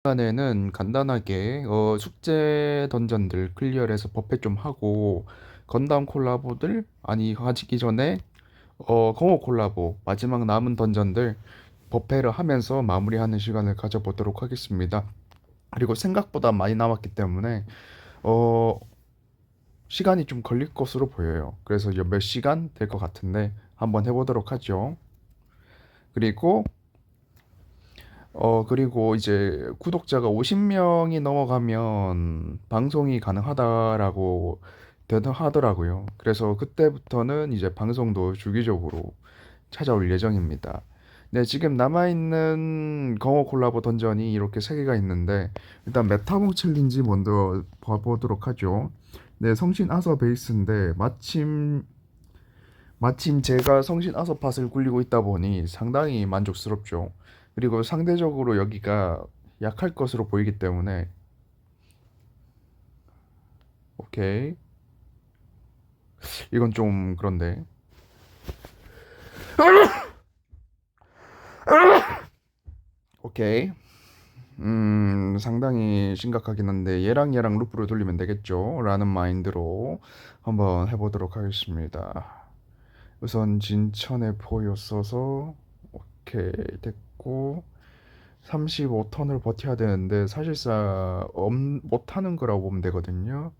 시간에는 간단하게 숙제 던전들 클리어해서 버페 좀 하고 건담 콜라보들 아니 하기 전에 공호 콜라보 마지막 남은 던전들 버페를 하면서 마무리하는 시간을 가져보도록 하겠습니다. 그리고 생각보다 많이 남았기 때문에 어 시간이 좀 걸릴 것으로 보여요. 그래서 몇 시간 될 것 같은데 한번 해보도록 하죠. 그리고 그리고 이제 구독자가 50명이 넘어가면 방송이 가능하다라고 하더라고요. 그래서 그때부터는 이제 방송도 주기적으로 찾아올 예정입니다. 네, 지금 남아있는 경호 콜라보 던전이 이렇게 세 개가 있는데, 일단 메타몽 챌린지 먼저 봐보도록 하죠. 네, 성신 아서 베이스인데, 마침 제가 성신 아서팟을 굴리고 있다 보니 상당히 만족스럽죠. 그리고 상대적으로 여기가 약할 것으로 보이기 때문에 오케이. 이건 좀 그런데. 오케이. 상당히 심각하긴 한데 얘랑 루프를 돌리면 되겠죠? 라는 마인드로 한번 해보도록 하겠습니다. 우선 진천의 포유 써서 오케이 됐고 35턴을 버텨야 되는데 사실상 못하는 거라고 보면 되거든요.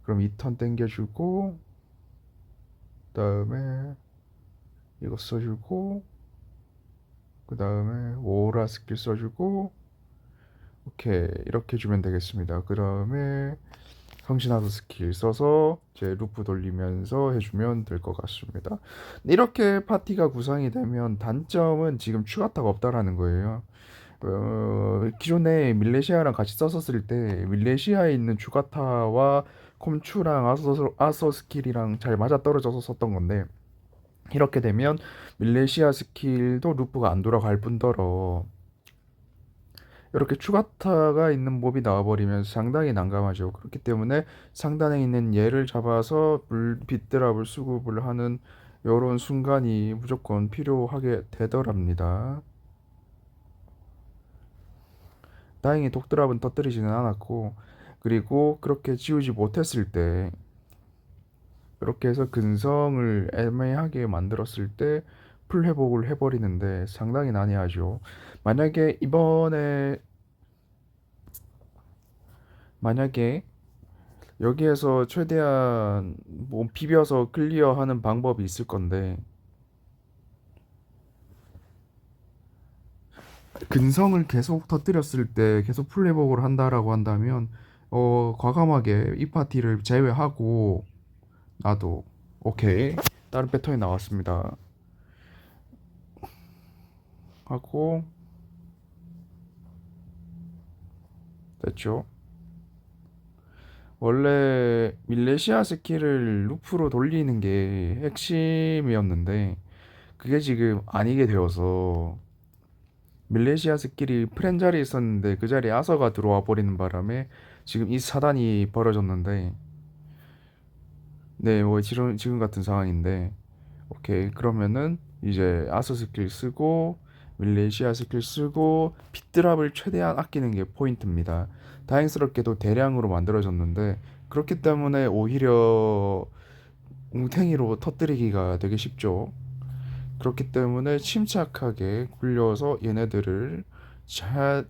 그럼 2턴 땡겨주고 그다음에 이거 써주고 그다음에 오라 스킬 써주고 오케이 이렇게 주면 되겠습니다. 그다음에 성신하도 스킬 써서 제 루프 돌리면서 해주면 될 것 같습니다. 이렇게 파티가 구성이 되면 단점은 지금 추가타가 없다라는 거예요. 기존에 밀레시아랑 같이 썼었을 때 밀레시아에 있는 주가타와 콤추랑 아서 스킬이랑 잘 맞아떨어져서 썼던 건데 이렇게 되면 밀레시아 스킬도 루프가 안 돌아갈 뿐더러 이렇게 추가타가 있는 몹이 나와버리면 상당히 난감하죠. 그렇기 때문에 상단에 있는 얘를 잡아서 빗드랍을 수급을 하는 이런 순간이 무조건 필요하게 되더랍니다. 다행히 독드랍은 터뜨리지는 않았고 그리고 그렇게 지우지 못했을 때 이렇게 해서 근성을 애매하게 만들었을 때 풀회복을 해버리는데 상당히 난해하죠. 만약에 이번에 만약에 여기에서 최대한 뭐 비벼서 클리어하는 방법이 있을 건데 근성을 계속 터뜨렸을 때 계속 풀회복을 한다라고 한다면 과감하게 이 파티를 제외하고 나도 오케이 다른 패턴이 나왔습니다 하고 됐죠. 원래 밀레시아 스킬을 루프로 돌리는 게 핵심이었는데 그게 지금 아니게 되어서 밀레시아 스킬이 프렌 자리에 있었는데 그 자리에 아서가 들어와 버리는 바람에 지금 이 사단이 벌어졌는데 네, 뭐 지금 같은 상황인데 오케이 그러면은 이제 아서 스킬 쓰고 밀레시아 스킬 쓰고 핏드랍을 최대한 아끼는 게 포인트입니다. 다행스럽게도 대량으로 만들어졌는데 그렇기 때문에 오히려 웅탱이로 터뜨리기가 되게 쉽죠. 그렇기 때문에 침착하게 굴려서 얘네들을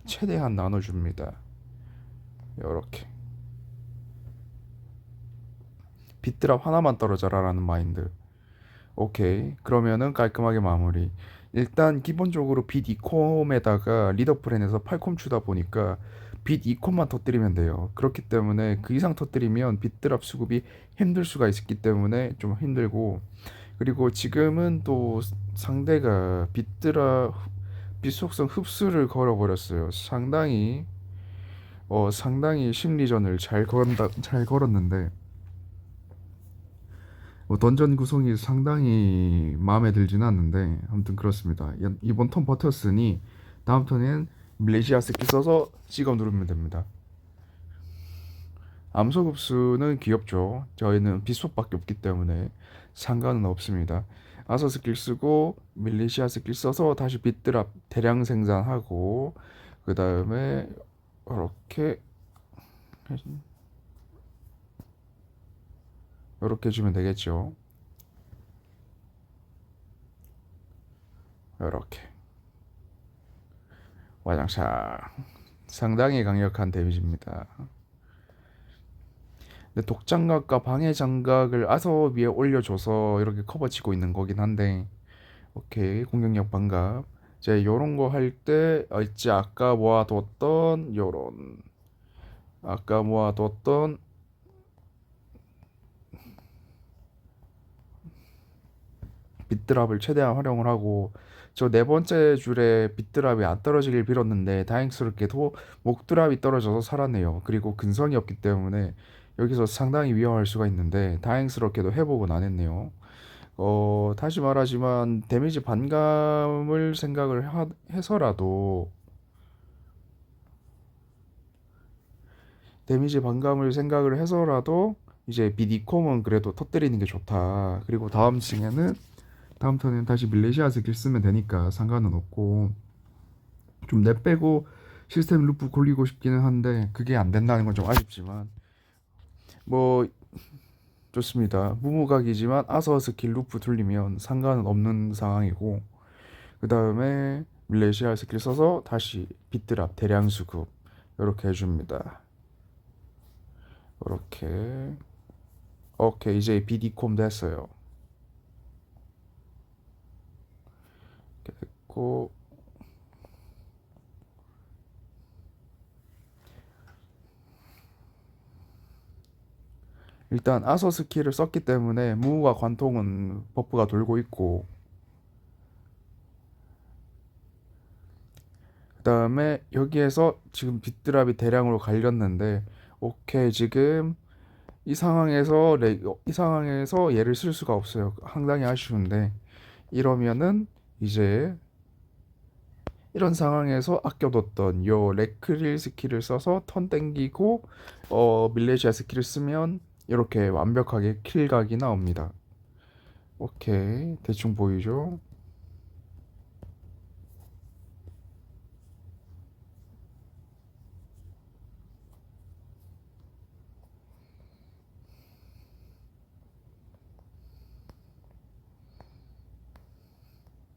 최대한 나눠줍니다. 이렇게 빗드랍 하나만 떨어져라라는 마인드. 오케이. 그러면은 깔끔하게 마무리. 일단 기본적으로 빛 2콤에다가 리더 프렌에서 8콤 추다 보니까 빛 2콤만 터뜨리면 돼요. 그렇기 때문에 그 이상 터뜨리면 빛드랍 수급이 힘들 수가 있기 때문에 좀 힘들고 그리고 지금은 또 상대가 빛드랍 빛 속성 흡수를 걸어버렸어요. 상당히 심리전을 잘 걸었는데 뭐 던전 구성이 상당히 마음에 들지는 않는데 아무튼 그렇습니다. 이번 턴 버텼으니 다음 턴엔 밀레시아 스킬 써서 찍어 누르면 됩니다. 암소급수는 귀엽죠. 저희는 빗속밖에 없기 때문에 상관은 없습니다. 아서 스킬 쓰고 밀레시아 스킬 써서 다시 빗드랍 대량 생산하고 그 다음에 이렇게 이렇게 주면 되겠죠. 이렇게 와장창 상당히 강력한 데미지입니다. 근데 독장각과 방해 장각을 아서 위에 올려줘서 이렇게 커버치고 있는 거긴 한데, 오케이. 공격력 반갑. 이제 요런 거 할 때 있지, 아까 모아뒀던 빗드랍을 최대한 활용을 하고, 저 네 번째 줄에 빗드랍이 안 떨어지길 빌었는데 다행스럽게도 목드랍이 떨어져서 살았네요. 그리고 근성이 없기 때문에 여기서 상당히 위험할 수가 있는데 다행스럽게도 회복은 안 했네요. 다시 말하지만 데미지 반감을 해서라도 데미지 반감을 생각을 해서라도 이제 비디콤은 그래도 터뜨리는 게 좋다. 그리고 다음 턴에는 다시 밀레시아 스킬 쓰면 되니까 상관은 없고, 좀 내빼고 시스템 루프 굴리고 싶기는 한데 그게 안 된다는 건 좀 아쉽지만, 뭐 좋습니다. 무무각이지만 아서 스킬 루프 돌리면 상관은 없는 상황이고, 그 다음에 밀레시아 스킬 써서 다시 빗드랍 대량 수급 이렇게 해줍니다. 이렇게. 오케이, 이제 비디콤 됐어요. 이렇게 됐고, 일단 아서 스킬을 썼기 때문에 무우와 관통은 버프가 돌고 있고, 그 다음에 여기에서 지금 빗드랍이 대량으로 갈렸는데, 오케이. 지금 이 상황에서 얘를 쓸 수가 없어요. 상당히 아쉬운데, 이러면은 이제 이런 상황에서 아껴뒀던 요 레크릴 스킬을 써서 턴 땡기고 밀레시아 스킬을 쓰면 이렇게 완벽하게 킬각이 나옵니다. 오케이, 대충 보이죠?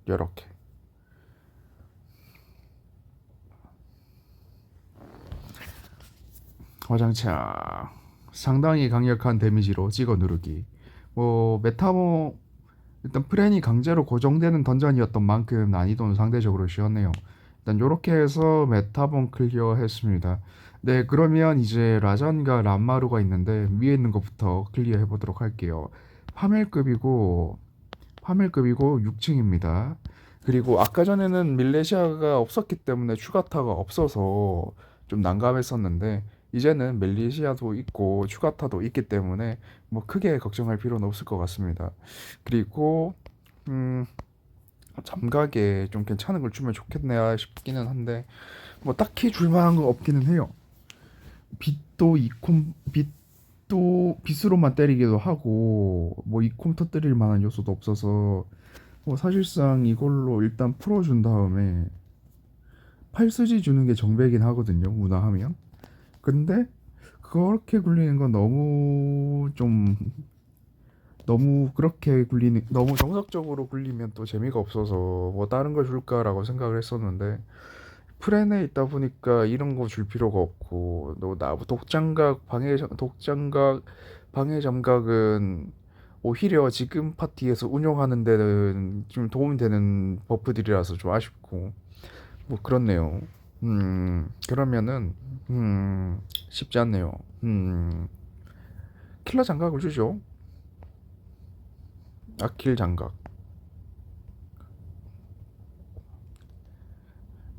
이렇게 화장창 상당히 강력한 데미지로 찍어 누르기. 뭐 메타모 일단 프렌이 강제로 고정되는 던전이었던 만큼 난이도는 상대적으로 쉬웠네요. 일단 요렇게 해서 메타본 클리어 했습니다. 네, 그러면 이제 라잔과 람마루가 있는데 위에 있는 것부터 클리어 해보도록 할게요. 파멸급이고 파멸급이고 6층입니다. 그리고 아까 전에는 밀레시아가 없었기 때문에 추가타가 없어서 좀 난감했었는데, 이제는 밀레시아도 있고 추가타도 있기 때문에 뭐 크게 걱정할 필요는 없을 것 같습니다. 그리고 음, 잠각에 좀 괜찮은 걸 주면 좋겠네야 싶기는 한데, 뭐 딱히 줄만한 건 없기는 해요. 빛도 이콤 빛도 빛으로만 때리기도 하고 뭐 이콤 터뜨릴 만한 요소도 없어서, 뭐 사실상 이걸로 일단 풀어준 다음에 팔스지 주는 게 정배긴 하거든요, 문화하면. 근데 그렇게 굴리는 건 너무 정석적으로 굴리면 또 재미가 없어서 뭐 다른 걸 줄까라고 생각을 했었는데, 프렌에 있다 보니까 이런 거 줄 필요가 없고, 또 나 독장각 방해 장각은 오히려 지금 파티에서 운용하는 데는 좀 도움이 되는 버프들이라서 좀 아쉽고, 뭐 그렇네요. 그러면은 쉽지 않네요. 킬러 장각을 주죠. 아킬 장각.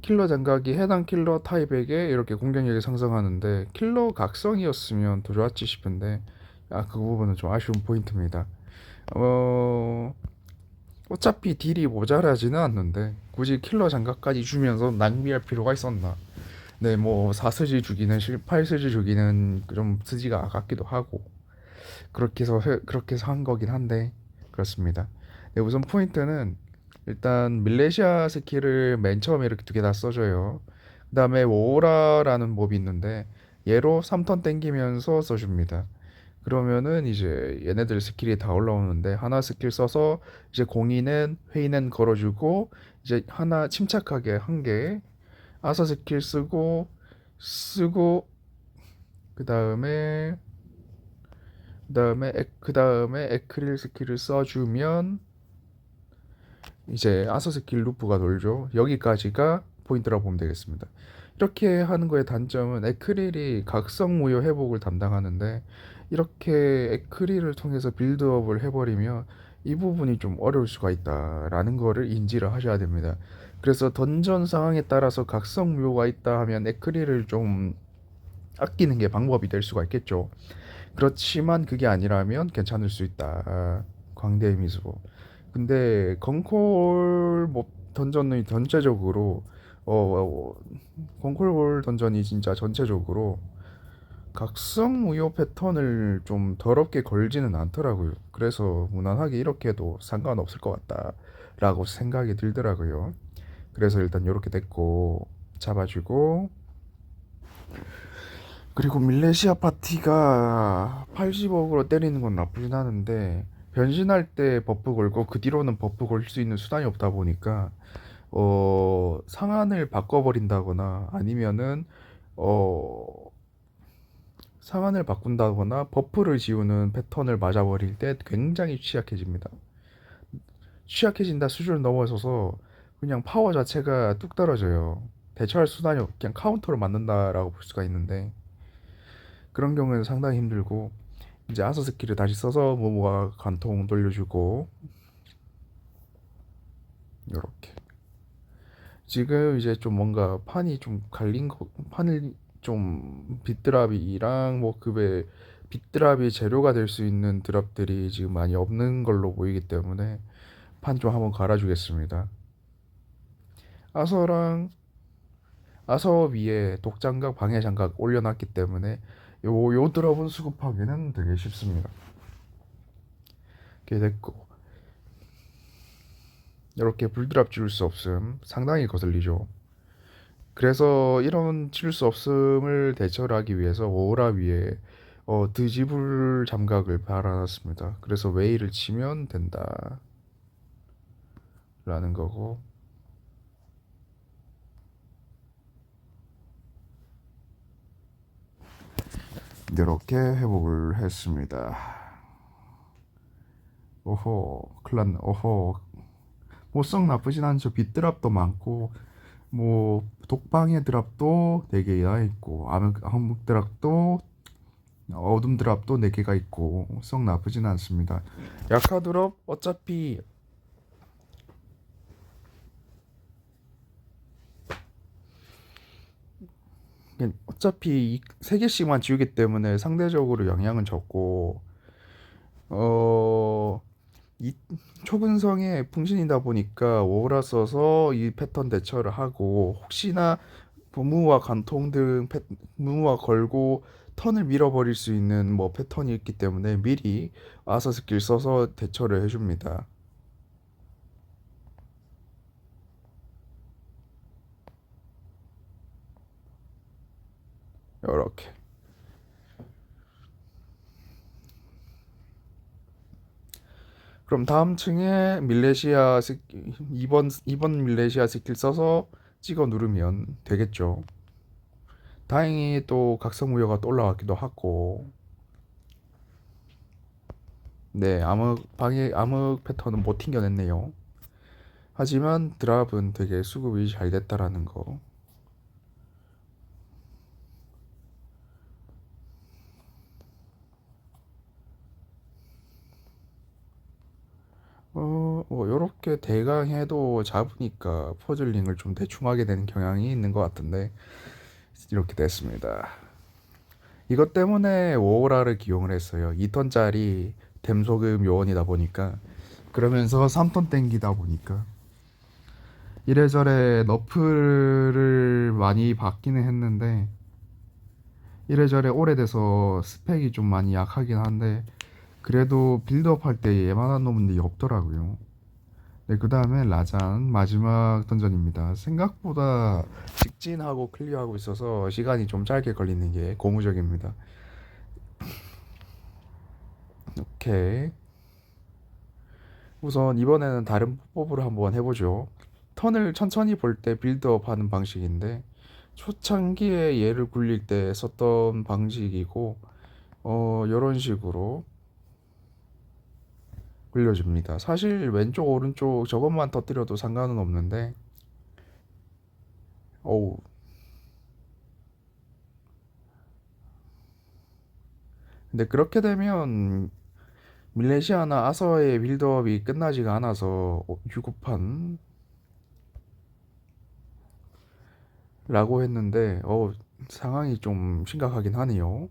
킬러 장각이 해당 킬러 타입에게 이렇게 공격력이 상승하는데, 킬러 각성이었으면 더 좋았지 싶은데, 그 부분은 좀 아쉬운 포인트입니다. 어, 어차피 딜이 모자라지는 않는데 굳이 킬러 장갑까지 주면서 낭비할 필요가 있었나. 네, 뭐 4스지 주기는 8스지 주기는 좀 스지가 아깝기도 하고, 그렇게 해서 한 거긴 한데 그렇습니다. 네, 우선 포인트는 일단 밀레시아 스킬을 맨 처음에 이렇게 두 개 다 써줘요. 그다음에 오라라는 몹이 있는데 얘로 3턴 땡기면서 써줍니다. 그러면은 이제 얘네들 스킬이 다 올라오는데 하나 스킬 써서 이제 공이는 회의는 걸어주고 이제 하나 침착하게 한 개 아사 스킬 쓰고 그다음에 그다음에 에크릴 스킬을 써주면 이제 아서 스킬 루프가 돌죠. 여기까지가 포인트라고 보면 되겠습니다. 이렇게 하는 거의 단점은 에크릴이 각성 무효 회복을 담당하는데 이렇게 에크릴을 통해서 빌드업을 해버리면 이 부분이 좀 어려울 수가 있다라는 거를 인지를 하셔야 됩니다. 그래서 던전 상황에 따라서 각성 무효가 있다 하면 에크릴을 좀 아끼는 게 방법이 될 수가 있겠죠. 그렇지만 그게 아니라면 괜찮을 수 있다. 광대의 미소. 근데 건콜 뭐 던전이 전체적으로 건콜 던전이 진짜 전체적으로 각성 무효 패턴을 좀 더럽게 걸지는 않더라고요. 그래서 무난하게 이렇게 해도 상관없을 것 같다라고 생각이 들더라고요. 그래서 일단 이렇게 됐고 잡아주고 그리고 밀레시아 파티가 80억으로 때리는 건 나쁘진 않은데 변신할 때 버프 걸고 그 뒤로는 버프 걸 수 있는 수단이 없다 보니까 상한을 바꿔버린다거나 아니면은 어 상한을 바꾼다거나 버프를 지우는 패턴을 맞아버릴 때 굉장히 취약해집니다. 취약해진다 수준을 넘어서서 그냥 파워 자체가 뚝 떨어져요. 대처할 수단이 그냥 카운터로 맞는다라고 볼 수가 있는데 그런 경우에는 상당히 힘들고 이제 아서 스킬을 다시 써서 모모가 관통 돌려주고 요렇게 지금 이제 좀 뭔가 판이 좀 갈린 거 판을 좀 빗드랍이랑 뭐 급의 빗드랍이 재료가 될 수 있는 드랍들이 지금 많이 없는 걸로 보이기 때문에 판 좀 한번 갈아주겠습니다. 아서랑 아서 위에 독장각 방해장각 올려놨기 때문에 요 드랍은 수급하기는 되게 쉽습니다. 이렇게 됐고 이렇게 불드랍 지울 수 없음 상당히 거슬리죠. 그래서 이런 지울 수 없음을 대처를 하기 위해서 오라 위에 드지불 잠각을 달아놨습니다. 그래서 웨이를 치면 된다 라는 거고 이렇게 회복을 했습니다. 오호 클란 오호 뭐썩 나쁘진 않죠. 빛드랍도 많고 뭐 독방의 드랍도 4개나 있고 암흑 드랍도 어둠 드랍도 4개가 있고 썩 나쁘진 않습니다. 약화 드랍 어차피 3개씩만 지우기 때문에 상대적으로 영향은 적고 어 이 초근성의 풍신이다 보니까 오라 써서 이 패턴 대처를 하고 혹시나 무무와 관통 등 무무와 걸고 턴을 밀어버릴 수 있는 뭐 패턴이 있기 때문에 미리 아서 스킬 써서 대처를 해줍니다. 이렇게 그럼 다음 층에 밀레시아 2번 밀레시아 스킬 써서 찍어 누르면 되겠죠. 다행히 또 각성무효가 또 올라왔기도 하고 네 암흑 패턴은 못 튕겨냈네요. 하지만 드랍은 되게 수급이 잘 됐다라는 거. 뭐 요렇게 대강 해도 잡으니까 퍼즐링을 좀 대충 하게 되는 경향이 있는 것 같은데 이렇게 됐습니다. 이것 때문에 오라를 기용을 했어요. 2턴짜리 댐소금 요원이다 보니까 그러면서 3턴 땡기다 보니까 이래저래 너프를 많이 받기는 했는데 이래저래 오래돼서 스펙이 좀 많이 약하긴 한데 그래도 빌드업 할 때 얘만한 놈들이 없더라고요. 네, 그 다음에 라잔 마지막 던전입니다. 생각보다 직진하고 클리어하고 있어서 시간이 좀 짧게 걸리는 게 고무적입니다. 오케이. 우선 이번에는 다른 포법으로 한번 해보죠. 턴을 천천히 볼 때 빌드업 하는 방식인데 초창기에 얘를 굴릴 때 썼던 방식이고 이런 식으로 굴려줍니다. 사실 왼쪽 오른쪽 저것만 터뜨려도 상관은 없는데 어우 근데 그렇게 되면 밀레시아나 아서의 빌드업이 끝나지가 않아서 유급한 라고 했는데 상황이 좀 심각하긴 하네요.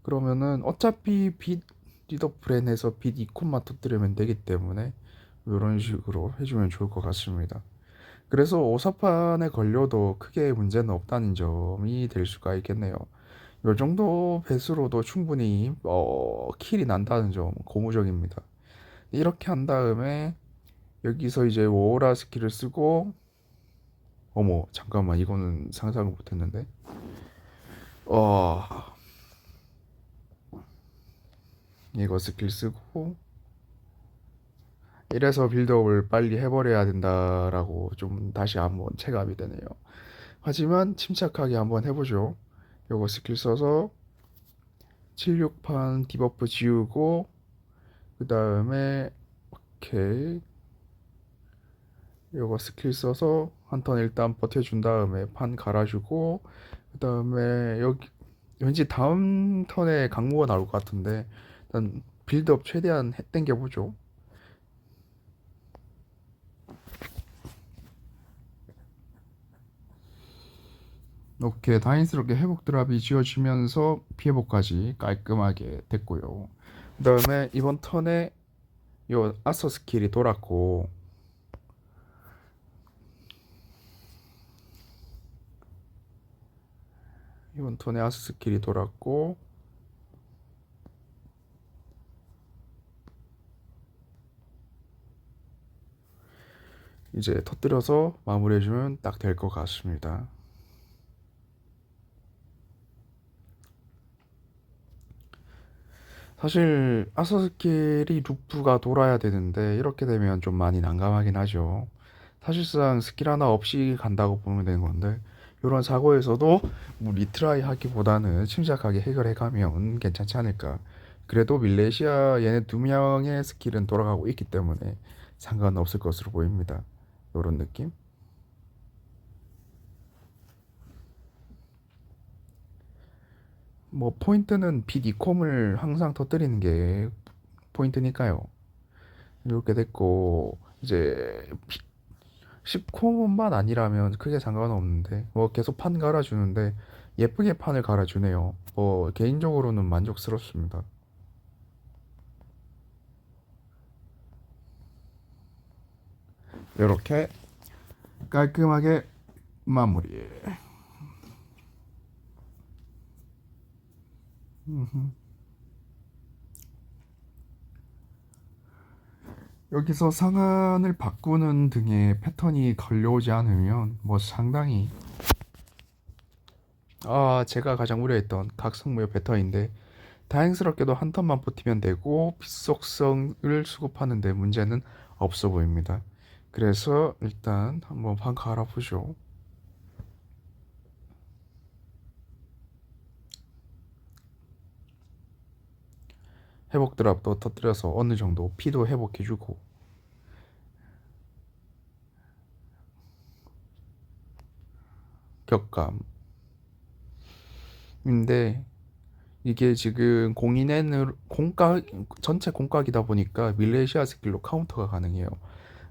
그러면은 어차피 빛 리더 프렌에서 빛 이콘만 터뜨리면 되기 때문에 이런 식으로 해주면 좋을 것 같습니다. 그래서 오사판에 걸려도 크게 문제는 없다는 점이 될 수가 있겠네요. 이 정도 배수로도 충분히 킬이 난다는 점 고무적입니다. 이렇게 한 다음에 여기서 이제 오라 스킬을 쓰고 어머 잠깐만 이거는 상상을 못했는데 어 이거 스킬 쓰고 이래서 빌드업을 빨리 해버려야 된다라고 좀 다시 한번 체감이 되네요. 하지만 침착하게 한번 해보죠. 요거 스킬 써서 76판 디버프 지우고 그 다음에 오케이 요거 스킬 써서 한 턴 일단 버텨준 다음에 판 갈아주고 그 다음에 여기 왠지 다음 턴에 강무가 나올 것 같은데 일단 빌드업 최대한 땡겨보죠. 이렇게 다행스럽게 회복 드랍이 지어지면서 피해복까지 깔끔하게 됐고요. 그 다음에 이번 턴에 요 아서 스킬이 돌았고 이번 턴에 아서 스킬이 돌았고 이제 터뜨려서 마무리해주면 딱 될 것 같습니다. 사실 아서 스킬이 루프가 돌아야 되는데 이렇게 되면 좀 많이 난감하긴 하죠. 사실상 스킬 하나 없이 간다고 보면 되는 건데 이런 사고에서도 뭐 리트라이 하기보다는 침착하게 해결해 가면 괜찮지 않을까. 그래도 밀레시아 얘네 두 명의 스킬은 돌아가고 있기 때문에 상관없을 것으로 보입니다. 이런 느낌? 뭐 포인트는 빛 이콤을 항상 터뜨리는 게 포인트니까요. 이렇게 됐고 이제 10콤만 아니라면 크게 상관없는데 뭐 계속 판 갈아주는데 예쁘게 판을 갈아주네요. 뭐 개인적으로는 만족스럽습니다. 이렇게 깔끔하게 마무리. 여기서 상한을 바꾸는 등의 패턴이 걸려오지 않으면 뭐 상당히 제가 가장 우려했던 각성무효 패턴인데 다행스럽게도 한 턴만 버티면 되고 빛속성을 수급하는데 문제는 없어 보입니다. 그래서 일단 한번 판 갈아보죠. 회복 드랍도 터뜨려서 어느 정도 피도 회복해주고 격감인데 이게 지금 공인앤을 공각 전체 공각이다 보니까 밀레시아 스킬로 카운터가 가능해요.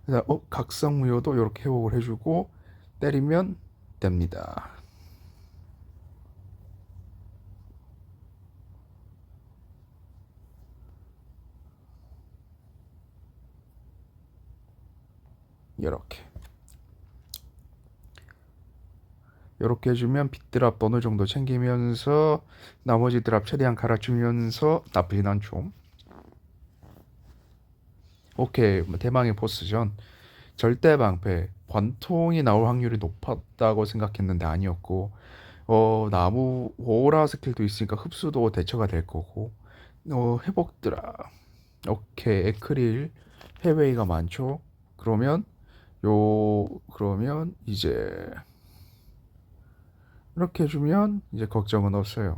그래서 각성 무효도 이렇게 회복을 해주고 때리면 됩니다. 이렇게 해주면 빗 드랍 어느 정도 챙기면서 나머지 드랍 최대한 갈아주면서 나쁘진 않죠. 오케이, 뭐 대망의 보스전. 절대 방패, 관통이 나올 확률이 높았다고 생각했는데 아니었고, 나무 오라 스킬도 있으니까 흡수도 대처가 될 거고, 회복드라. 오케이, 에크릴 해웨이가 많죠. 그러면 그러면 이제 이렇게 해주면 이제 걱정은 없어요.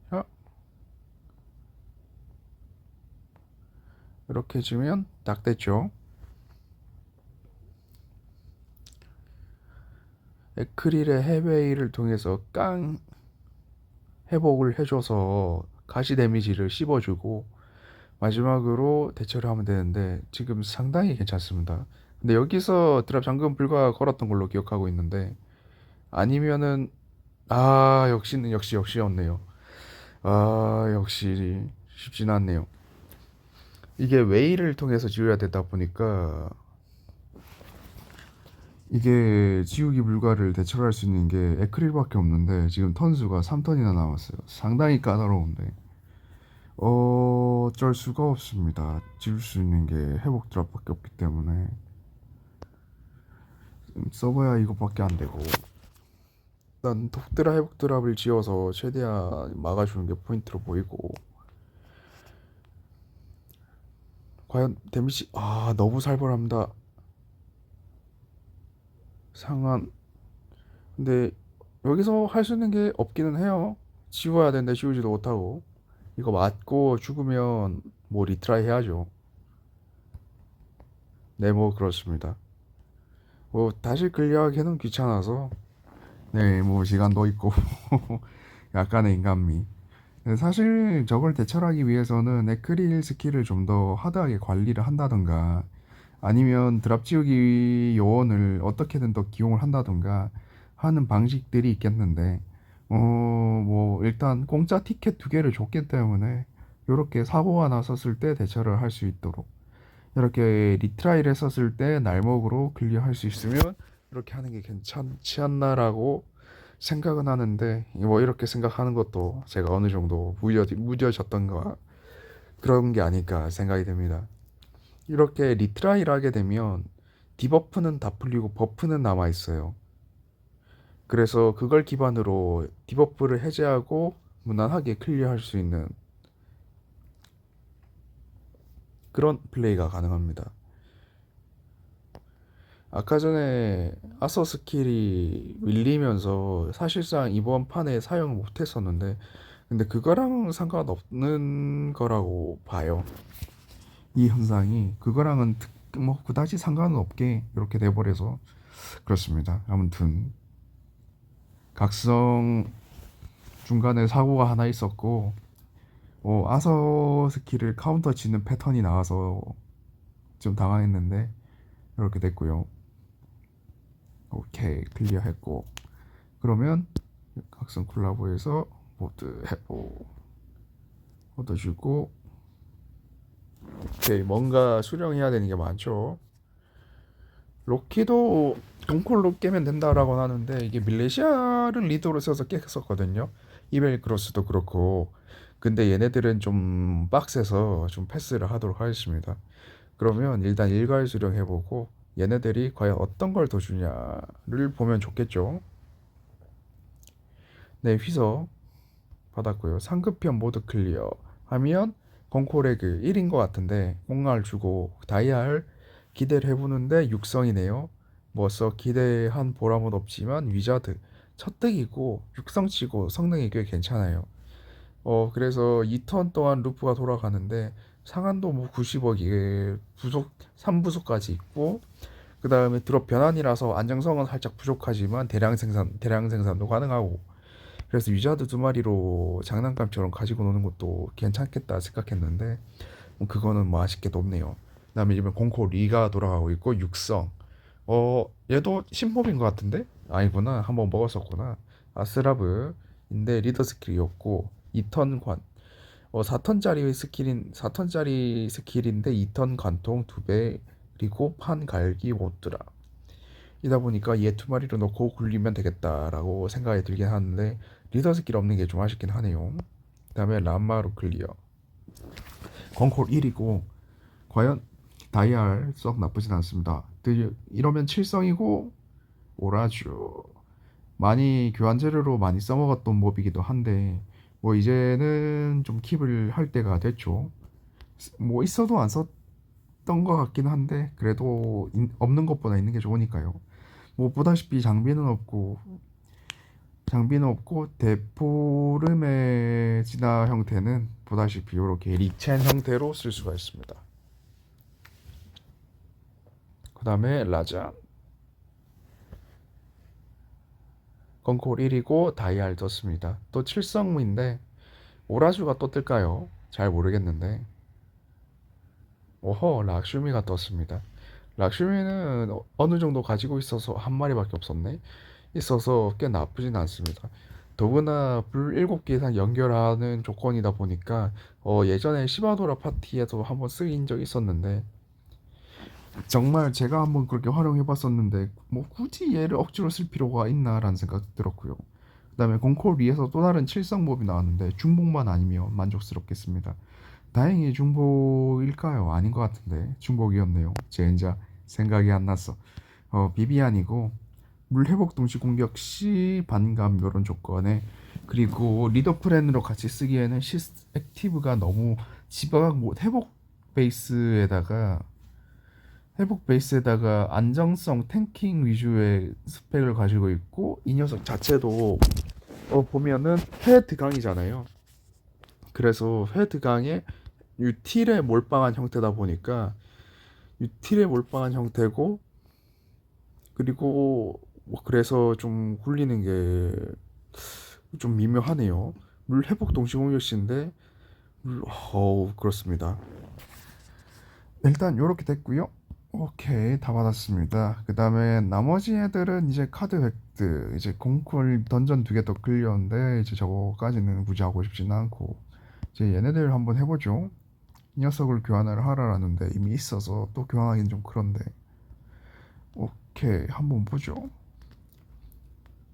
자, 이렇게 해주면 딱 됐죠. 에크릴의 해웨이를 통해서 깡 회복을 해줘서 가시 데미지를 씹어주고 마지막으로 대처를 하면 되는데 지금 상당히 괜찮습니다. 근데 여기서 드랍 잠금 불가 걸었던 걸로 기억하고 있는데 아니면은 역시였네요. 역시 쉽진 않네요. 이게 웨이를 통해서 지워야 되다 보니까 이게 지우기 불가를 대처할 수 있는 게 에크릴밖에 없는데 지금 턴수가 3턴이나 남았어요. 상당히 까다로운데 어쩔 수가 없습니다. 지울 수 있는 게 회복 드랍밖에 없기 때문에 써봐야 이것밖에 안 되고 일단 독드라 회복 드랍을 지어서 최대한 막아주는 게 포인트로 보이고 과연 데미지 너무 살벌합니다. 상한 근데 여기서 할 수 있는 게 없기는 해요. 지워야 되는데 지우지도 못하고 이거 맞고 죽으면 뭐 리트라이 해야죠. 네, 뭐 그렇습니다. 뭐 다시 클리어하기는 귀찮아서 네, 뭐 시간도 있고 약간의 인간미. 근데 사실 저걸 대처하기 위해서는 에크릴 스킬을 좀 더 하드하게 관리를 한다던가 아니면 드랍 지우기 요원을 어떻게든 더 기용을 한다던가 하는 방식들이 있겠는데 뭐 일단 공짜 티켓 2개를 줬기 때문에 이렇게 사고가 났었을 때 대처를 할 수 있도록 이렇게 리트라이를 했었을 때 날먹으로 클리어할 수 있으면 이렇게 하는 게 괜찮지 않나라고 생각은 하는데 뭐 이렇게 생각하는 것도 제가 어느 정도 무뎌졌던 거 그런 게 아닐까 생각이 됩니다. 이렇게 리트라이를 하게 되면 디버프는 다 풀리고 버프는 남아 있어요. 그래서 그걸 기반으로 디버프를 해제하고 무난하게 클리어할 수 있는 그런 플레이가 가능합니다. 아까 전에 아서 스킬이 밀리면서 사실상 이번 판에 사용을 못했었는데 근데 그거랑 상관없는 거라고 봐요. 이 현상이 그거랑은 뭐 그다지 상관은 없게 이렇게 돼버려서 그렇습니다. 아무튼 각성 중간에 사고가 하나 있었고 아서 스킬을 카운터 치는 패턴이 나와서 좀 당황했는데 이렇게 됐고요. 오케이 클리어했고 그러면 각성 콜라보에서 모드 해보 얻어주고 오케이 뭔가 수령해야 되는 게 많죠. 로키도 동콜로 깨면 된다라고 하는데 이게 밀레시아를 리더로 써서 깼었거든요. 이벨크로스도 그렇고 근데 얘네들은 좀 빡세서 좀 패스를 하도록 하겠습니다. 그러면 일단 일괄 수령해보고 얘네들이 과연 어떤 걸 더 주냐를 보면 좋겠죠. 네, 휘서 받았고요. 상급편 모두 클리어 하면 건코레그 1인 것 같은데 꽁알 주고 다이알 기대를 해보는데 육성이네요. 뭐써 기대한 보람은 없지만 위자드 첫 득이고 육성치고 성능이 꽤 괜찮아요. 그래서 2턴 동안 루프가 돌아가는데 상한도 뭐 90억이 부속 3부속까지 있고 그 다음에 드롭 변환이라서 안정성은 살짝 부족하지만 대량 생산도 가능하고 그래서 위자드 2마리로 장난감처럼 가지고 노는 것도 괜찮겠다 생각했는데 그거는 뭐 아쉽게도 없네요. 그다음에 이번 공코 리가 돌아가고 있고 육성 얘도 신몹인 것 같은데 아니구나 한번 먹었었구나. 아스라브인데 리더 스킬이었고 2턴 관 4턴짜리 스킬인데 2턴 관통 2배 그리고 판 갈기 못 드라 이다 보니까 얘 2마리로 넣고 굴리면 되겠다라고 생각이 들긴 하는데 리더 스킬 없는 게 좀 아쉽긴 하네요. 그다음에 람마로 클리어 건콜 1이고 과연 다이알 썩 나쁘진 않습니다. 이러면 7성이고 오라주 많이 교환 재료로 많이 써먹었던 몹이기도 한데 뭐 이제는 좀 킵을 할 때가 됐죠. 뭐 있어도 안 썼던 것 같긴 한데 그래도 없는 것보다 있는 게 좋으니까요. 뭐 보다시피 장비는 없고 데포름의 진화 형태는 보다시피 이렇게 리첸 형태로 쓸 수가 있습니다. 그 다음에 라자 건콜 1이고 다이알 떴습니다. 또 7성무인데 오라주가 또 뜰까요? 잘 모르겠는데 오호 락슈미가 떴습니다. 락슈미는 어느 정도 가지고 있어서 한 마리밖에 없었네. 있어서 꽤 나쁘진 않습니다. 더구나 불 7개 이상 연결하는 조건이다 보니까 예전에 시바도라 파티에도 한번 쓰인 적 있었는데 정말 제가 한번 그렇게 활용해 봤었는데 뭐 굳이 얘를 억지로 쓸 필요가 있나라는 생각 들었고요. 그다음에 공콜 위에서 또 다른 칠성몹이 나왔는데 중복만 아니면 만족스럽겠습니다. 다행히 중복일까요? 아닌 것 같은데 중복이었네요. 젠자 생각이 안 났어. 비비안이고 물 회복 동시 공격 시 반감 이런 조건에 그리고 리더 프렌으로 같이 쓰기에는 시스 액티브가 너무 지방 뭐 회복 베이스에다가 안정성 탱킹 위주의 스펙을 가지고 있고 이 녀석 자체도 보면은 회드강이잖아요. 그래서 회드강에 유틸에 몰빵한 형태다 보니까 유틸에 몰빵한 형태고 그리고 뭐 그래서 좀 굴리는 게 좀 미묘하네요. 물 회복 동시 공격시인데 그렇습니다. 일단 이렇게 됐고요. 오케이 다 받았습니다. 그 다음에 나머지 애들은 이제 카드 획득 이제 공콜 던전 2개 더 끌렸는데 이제 저거까지는 굳이 하고 싶지는 않고 이제 얘네들 한번 해보죠. 이 녀석을 교환을 하라라는데 이미 있어서 또 교환하기는 좀 그런데 오케이 한번 보죠.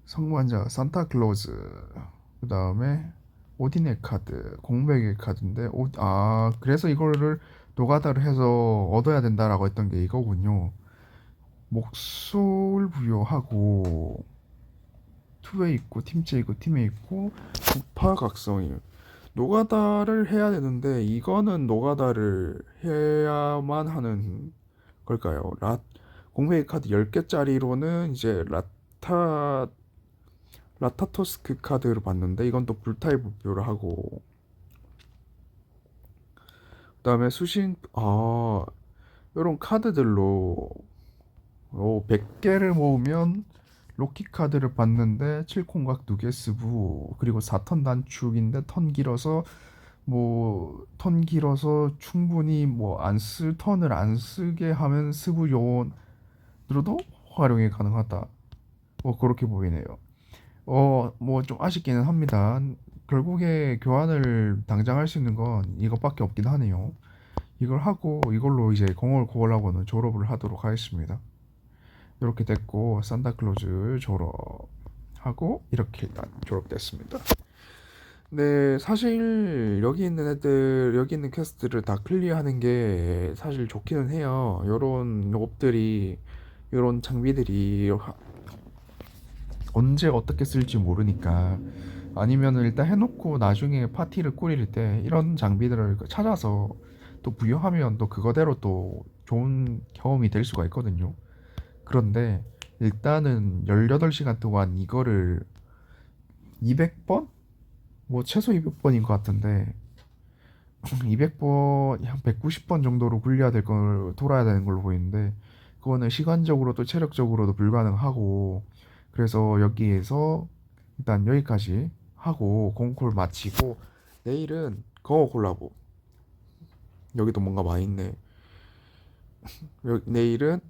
성관자 산타클로즈 그 다음에 오딘의 카드 공백의 카드인데 그래서 이거를 노가다를 해서 얻어야 된다라고 했던 게 이거군요. 목소를 부여하고 투에 있고 팀체 있고 팀에 있고 부파 각성이 노가다를 해야 되는데 이거는 노가다를 해야만 하는 걸까요? 공백의 카드 10개짜리로는 이제 라타토스크 카드를 봤는데 이건 또 불타입 부표를 하고 그다음에 수신 이런 카드들로 100개를 모으면 로키 카드를 받는데 7콩각 2개 쓰고 그리고 4턴 단축인데 턴 길어서 충분히 뭐 턴을 안 쓰게 하면 스브 요원으로도 활용이 가능하다. 뭐 그렇게 보이네요. 뭐 좀 아쉽기는 합니다. 결국에 교환을 당장 할 수 있는 건 이것밖에 없긴 하네요. 이걸 하고 이걸로 이제 공을 구하려고는 졸업을 하도록 하겠습니다. 이렇게 됐고 산타클로즈 졸업하고 이렇게 일단 졸업됐습니다. 네, 사실 여기 있는 퀘스트를 다 클리어하는 게 사실 좋기는 해요. 요런 장비들이 언제 어떻게 쓸지 모르니까 아니면은 일단 해놓고 나중에 파티를 꾸릴 때 이런 장비들을 찾아서 또 부여하면 또 그거대로 또 좋은 경험이 될 수가 있거든요. 그런데 일단은 18시간 동안 이거를 200번? 뭐 최소 200번인 것 같은데 200번, 한 190번 정도로 굴려야 될 걸 돌아야 되는 걸로 보이는데 그거는 시간적으로도 체력적으로도 불가능하고 그래서 여기에서 일단 여기까지 하고 공콜 마치고 내일은 거어 콜라보 여기도 뭔가 많이 있네. 내일은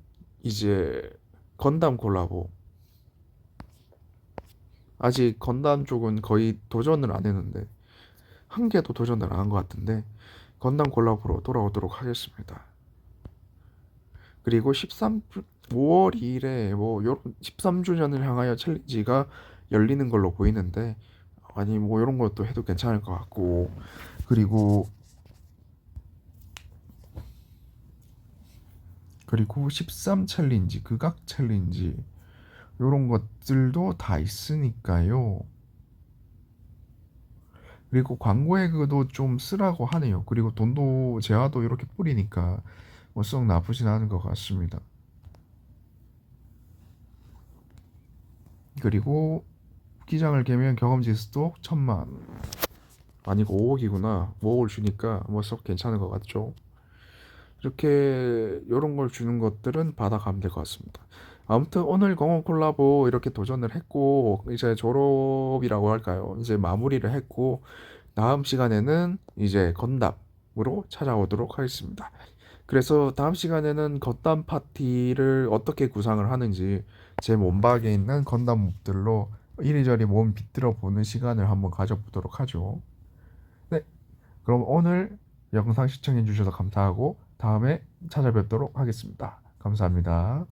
이제 건담 콜라보 아직 건담 쪽은 거의 도전을 안 했는데 한 개도 도전을 안 한 것 같은데 건담 콜라보로 돌아오도록 하겠습니다. 그리고 5월 2일에 뭐 요런 13주년을 향하여 챌린지가 열리는 걸로 보이는데 아니 뭐 이런 것도 해도 괜찮을 것 같고 그리고 그리고 13 챌린지, 극악 챌린지 요런 것들도 다 있으니까요. 그리고 광고액도 좀 쓰라고 하네요. 그리고 돈도 재화도 이렇게 뿌리니까 뭐 썩 나쁘진 않은 것 같습니다. 그리고 기장을 깨면 경험치 스톡 1000만. 아니고 5억이구나. 5억을 주니까 뭐 썩 괜찮은 것 같죠. 이렇게 요런 걸 주는 것들은 받아가면 될 것 같습니다. 아무튼 오늘 공원 콜라보 이렇게 도전을 했고 이제 졸업이라고 할까요? 이제 마무리를 했고 다음 시간에는 이제 건담으로 찾아오도록 하겠습니다. 그래서 다음 시간에는 건담 파티를 어떻게 구상을 하는지 제 몸박에 있는 건담 몹들로 이리저리 몸 비틀어 보는 시간을 한번 가져보도록 하죠. 네, 그럼 오늘 영상 시청해 주셔서 감사하고 다음에 찾아뵙도록 하겠습니다. 감사합니다.